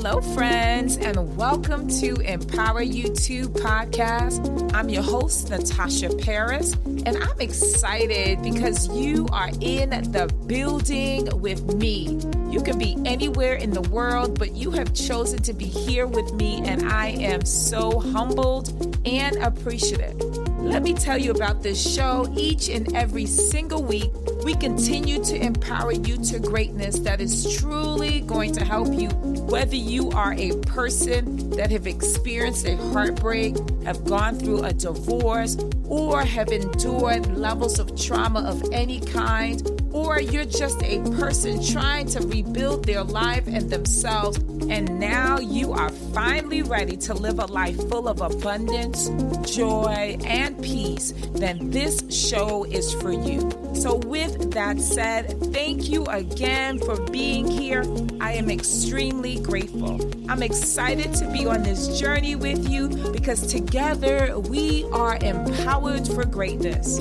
Hello, friends, and welcome to Empower You 2 podcast. I'm your host, Natasha Paris, and I'm excited because you are in the building with me. You can be anywhere in the world, but you have chosen to be here with me, and I am so humbled and appreciative. Let me tell you about this show. Each and every single week, we continue to empower you to greatness that is truly going to help you, whether you are a person that have experienced a heartbreak, have gone through a divorce, or have endured levels of trauma of any kind, or you're just a person trying to rebuild their life and themselves, and now you are finally ready to live a life full of abundance, joy, and peace, then this show is for you. So with that said, thank you again for being here. I am extremely grateful. I'm excited to be on this journey with you because together we are empowered for greatness.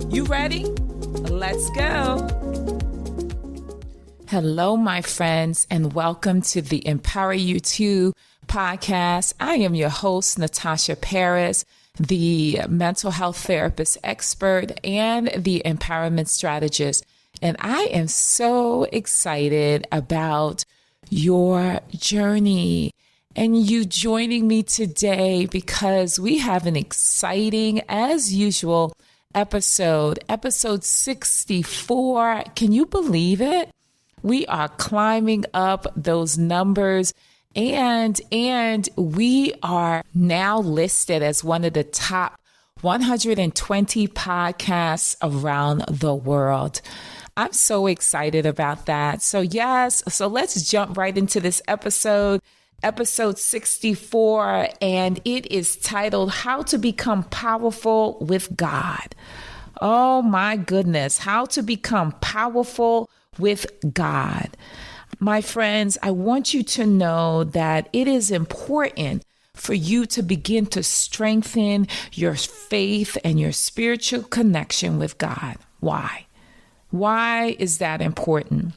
You ready? Let's go. Hello, my friends, and welcome to the Empower You 2 podcast. I am your host, Natasha Paris, the mental health therapist expert and the empowerment strategist. And I am so excited about your journey and you joining me today because we have an exciting, as usual, episode 64. Can you believe it? We are climbing up those numbers and we are now listed as one of the top 120 podcasts around the world. I'm so excited about that. So let's jump right into this episode 64, and it is titled How to Become Powerful with God. Oh my goodness, how to become powerful with God. My friends, I want you to know that it is important for you to begin to strengthen your faith and your spiritual connection with God. Why? Why is that important?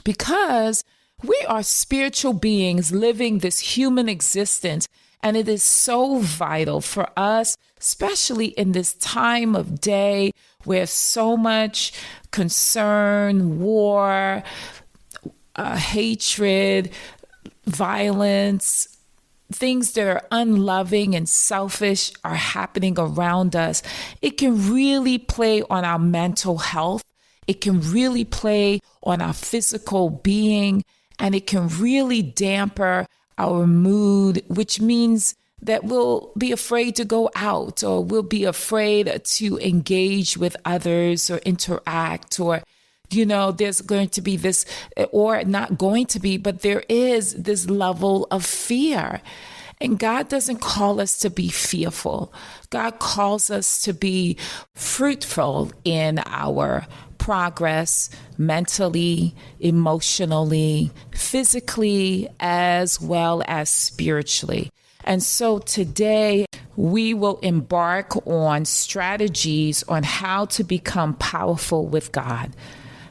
Because we are spiritual beings living this human existence, and it is so vital for us, especially in this time of day where so much concern, war, hatred, violence, things that are unloving and selfish are happening around us. It can really play on our mental health. It can really play on our physical being, and it can really damper our mood, which means that we'll be afraid to go out, or we'll be afraid to engage with others or interact, or there's going to be this, or not going to be, but there is this level of fear. And God doesn't call us to be fearful. God calls us to be fruitful in our progress, mentally, emotionally, physically, as well as spiritually. And so today we will embark on strategies on how to become powerful with God.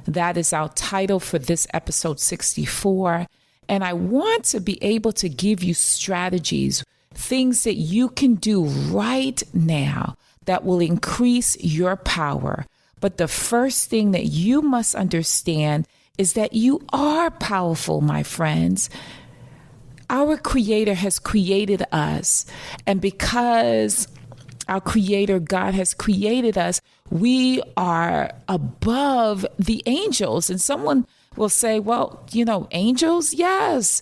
That is our title for this episode 64. And I want to be able to give you strategies, things that you can do right now that will increase your power. But the first thing that you must understand is that you are powerful, my friends. Our Creator has created us. And because our Creator, God, has created us, we are above the angels. And someone will say, well, angels? Yes.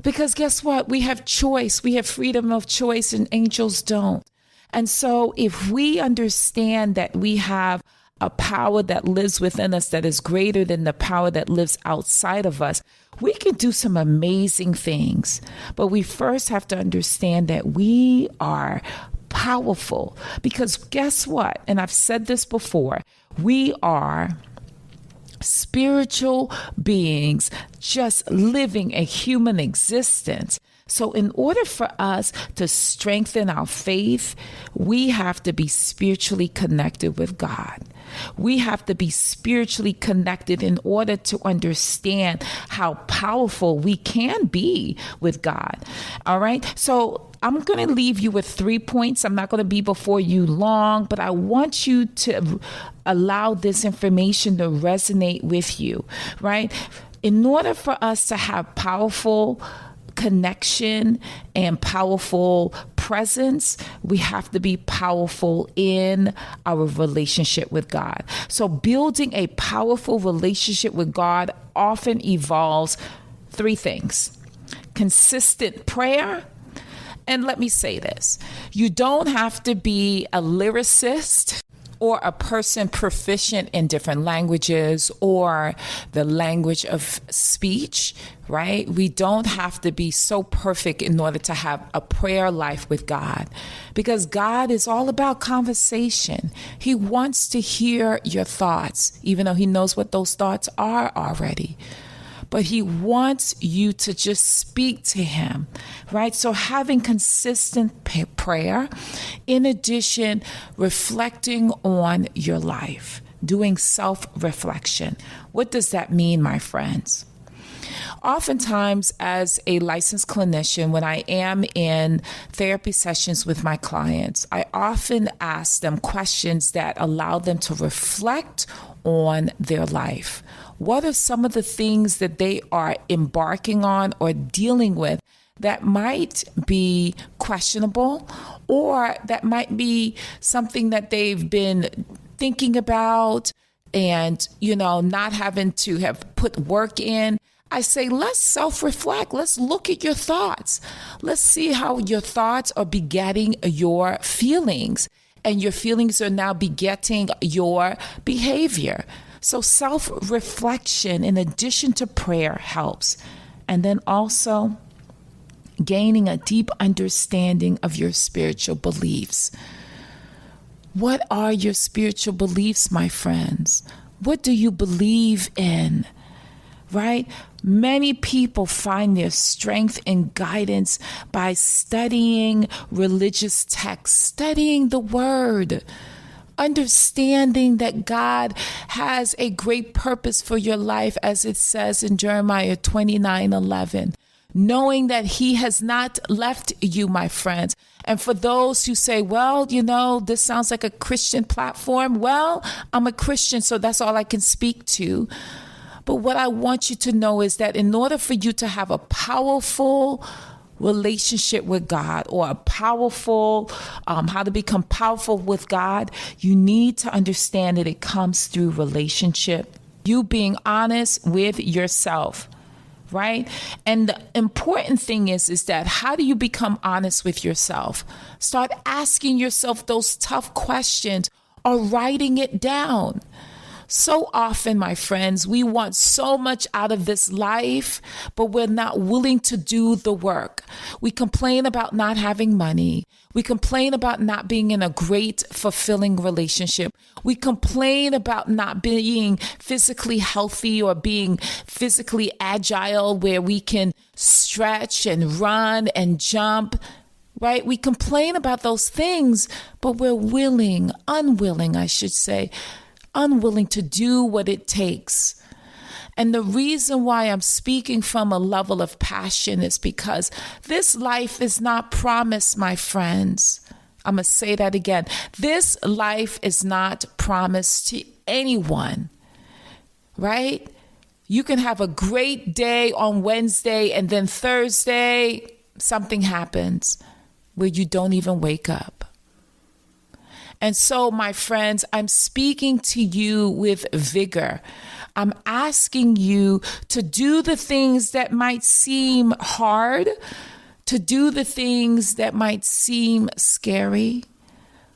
Because guess what? We have choice. We have freedom of choice, and angels don't. And so if we understand that we have a power that lives within us that is greater than the power that lives outside of us, we can do some amazing things. But we first have to understand that we are powerful, because guess what? And I've said this before, we are spiritual beings just living a human existence. So in order for us to strengthen our faith, we have to be spiritually connected with God. We have to be spiritually connected in order to understand how powerful we can be with God. All right. So I'm going to leave you with 3 points. I'm not going to be before you long, but I want you to allow this information to resonate with you, right? In order for us to have powerful connection and powerful presence, we have to be powerful in our relationship with God. So building a powerful relationship with God often involves 3 things: consistent prayer. And let me say this, you don't have to be a lyricist or a person proficient in different languages or the language of speech, right? We don't have to be so perfect in order to have a prayer life with God, because God is all about conversation. He wants to hear your thoughts, even though he knows what those thoughts are already. But he wants you to just speak to him, right? So having consistent prayer, in addition, reflecting on your life, doing self-reflection. What does that mean, my friends? Oftentimes, as a licensed clinician, when I am in therapy sessions with my clients, I often ask them questions that allow them to reflect on their life. What are some of the things that they are embarking on or dealing with that might be questionable, or that might be something that they've been thinking about and, not having to have put work in? I say, let's self-reflect. Let's look at your thoughts. Let's see how your thoughts are begetting your feelings, and your feelings are now begetting your behavior. So self-reflection, in addition to prayer, helps. And then also gaining a deep understanding of your spiritual beliefs. What are your spiritual beliefs, my friends? What do you believe in? Right? Many people find their strength and guidance by studying religious texts, studying the word, understanding that God has a great purpose for your life, as it says in Jeremiah 29:11. Knowing that he has not left you, my friends. And for those who say, well, this sounds like a Christian platform. Well, I'm a Christian, so that's all I can speak to. But what I want you to know is that in order for you to have a powerful relationship with God, or a powerful, how to become powerful with God, you need to understand that it comes through relationship. You being honest with yourself, right? And the important thing is that how do you become honest with yourself? Start asking yourself those tough questions or writing it down. So often, my friends, we want so much out of this life, but we're not willing to do the work. We complain about not having money. We complain about not being in a great, fulfilling relationship. We complain about not being physically healthy or being physically agile, where we can stretch and run and jump. Right? We complain about those things, but we're unwilling to do what it takes. And the reason why I'm speaking from a level of passion is because this life is not promised, my friends. I'm going to say that again. This life is not promised to anyone, right? You can have a great day on Wednesday, and then Thursday, something happens where you don't even wake up. And so, my friends, I'm speaking to you with vigor. I'm asking you to do the things that might seem hard, to do the things that might seem scary,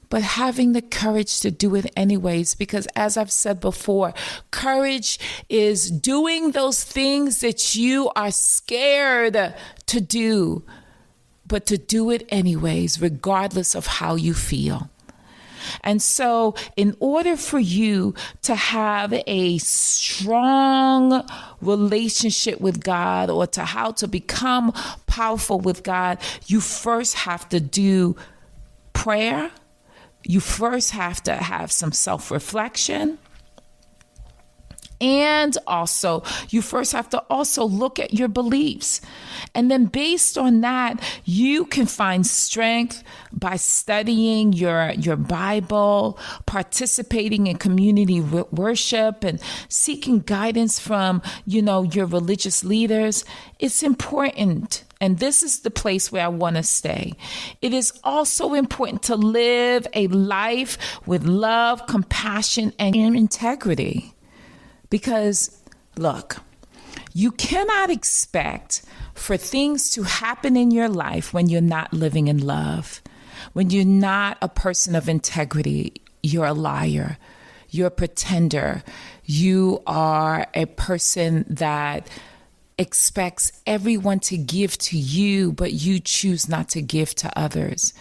but having the courage to do it anyways. Because as I've said before, courage is doing those things that you are scared to do, but to do it anyways, regardless of how you feel. And so in order for you to have a strong relationship with God, or to how to become powerful with God, you first have to do prayer. You first have to have some self-reflection. And also, you first have to also look at your beliefs. And then based on that, you can find strength by studying your Bible, participating in community worship, and seeking guidance from, your religious leaders. It's important. And this is the place where I want to stay. It is also important to live a life with love, compassion, and integrity. Because, look, you cannot expect for things to happen in your life when you're not living in love, when you're not a person of integrity. You're a liar. You're a pretender. You are a person that expects everyone to give to you, but you choose not to give to others.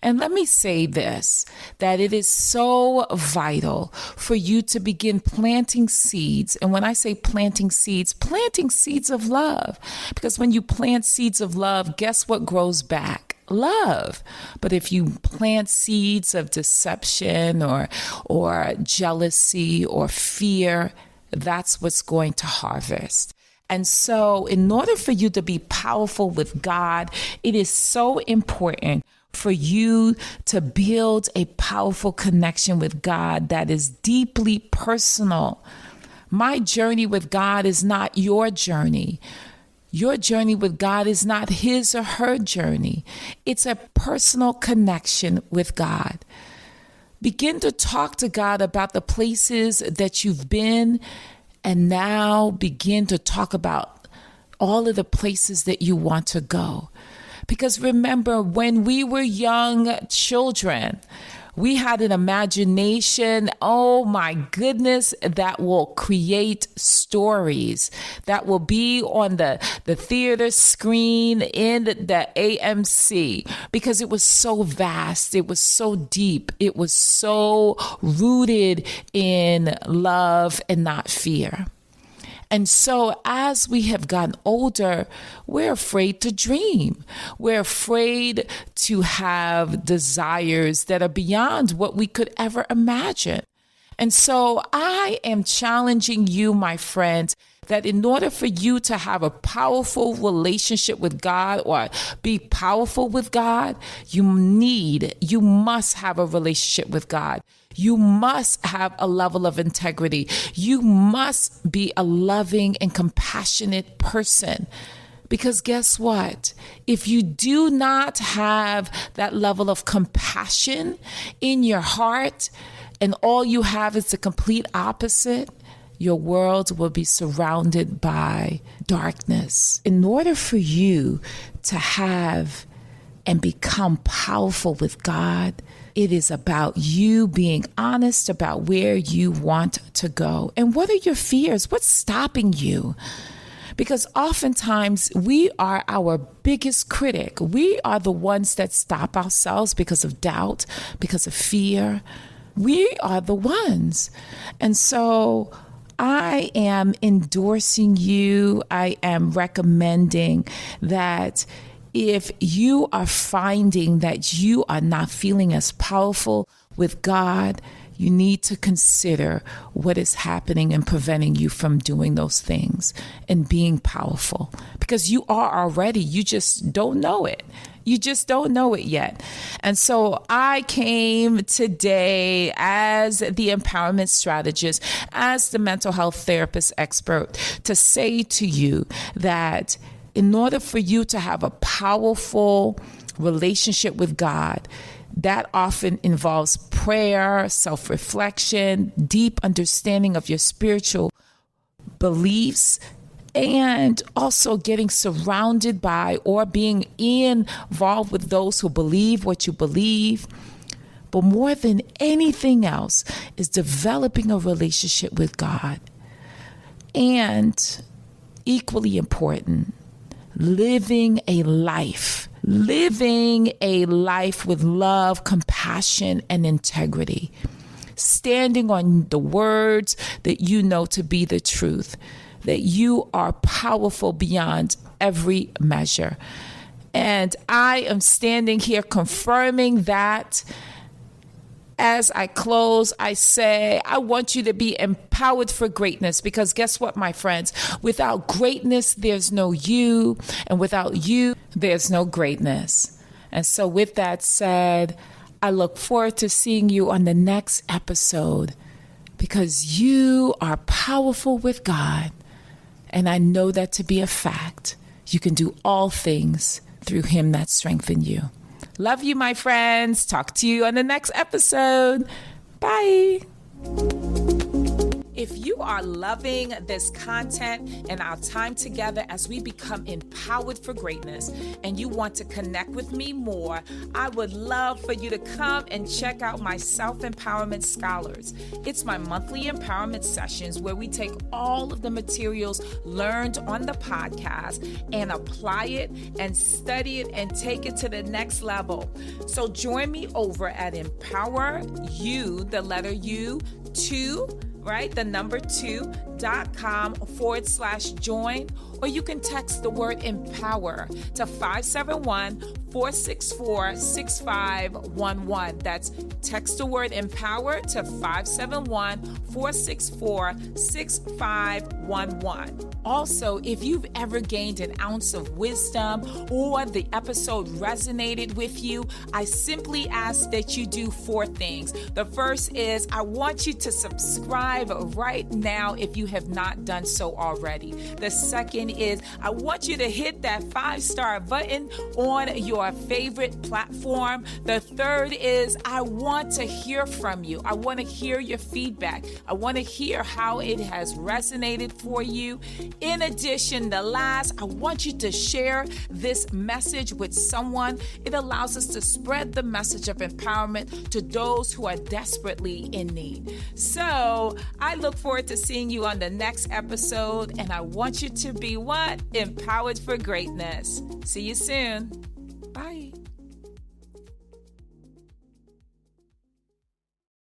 And let me say this, that it is so vital for you to begin planting seeds. And when I say planting seeds of love. Because when you plant seeds of love, guess what grows back? Love. But if you plant seeds of deception or jealousy or fear, that's what's going to harvest. And so in order for you to be powerful with God, it is so important for you to build a powerful connection with God that is deeply personal. My journey with God is not your journey. Your journey with God is not his or her journey. It's a personal connection with God. Begin to talk to God about the places that you've been, and now begin to talk about all of the places that you want to go. Because remember, when we were young children, we had an imagination, oh my goodness, that will create stories that will be on the theater screen in the AMC, because it was so vast, it was so deep, it was so rooted in love and not fear. And so as we have gotten older, we're afraid to dream. We're afraid to have desires that are beyond what we could ever imagine. And so I am challenging you, my friends, that in order for you to have a powerful relationship with God or be powerful with God, you must have a relationship with God. You must have a level of integrity. You must be a loving and compassionate person. Because guess what? If you do not have that level of compassion in your heart, and all you have is the complete opposite, your world will be surrounded by darkness. In order for you to have and become powerful with God, it is about you being honest about where you want to go. And what are your fears? What's stopping you? Because oftentimes we are our biggest critic. We are the ones that stop ourselves because of doubt, because of fear. We are the ones. And so I am endorsing you. I am recommending that if you are finding that you are not feeling as powerful with God, you need to consider what is happening and preventing you from doing those things and being powerful. Because you are already, you just don't know it. You just don't know it yet. And so I came today as the empowerment strategist, as the mental health therapist expert, to say to you that in order for you to have a powerful relationship with God, that often involves prayer, self-reflection, deep understanding of your spiritual beliefs, and also getting surrounded by or being involved with those who believe what you believe. But more than anything else is developing a relationship with God. And equally important, living a life with love, compassion, and integrity. Standing on the words that you know to be the truth. that you are powerful beyond every measure. And I am standing here confirming that. As I close, I say, I want you to be empowered for greatness, because guess what, my friends? Without greatness, there's no you. And without you, there's no greatness. And so with that said, I look forward to seeing you on the next episode, because you are powerful with God. And I know that to be a fact. You can do all things through him that strengthens you. Love you, my friends. Talk to you on the next episode. Bye. If you are loving this content and our time together as we become empowered for greatness, and you want to connect with me more, I would love for you to come and check out my Self-Empowerment Scholars. It's my monthly empowerment sessions where we take all of the materials learned on the podcast and apply it and study it and take it to the next level. So join me over at Empower You, the letter U, 2, right? The number 2.com/join, or you can text the word empower to 571-464-6511. That's text the word empower to 571-464-6511. Also, if you've ever gained an ounce of wisdom or the episode resonated with you, I simply ask that you do 4 things. The first is I want you to subscribe right now if you have not done so already. The second is I want you to hit that 5-star button on your favorite platform. The third is I want to hear from you. I want to hear your feedback. I want to hear how it has resonated for you. In addition, the last, I want you to share this message with someone. It allows us to spread the message of empowerment to those who are desperately in need. So I look forward to seeing you on the next episode, and I want you to be what? Empowered for greatness. See you soon. Bye.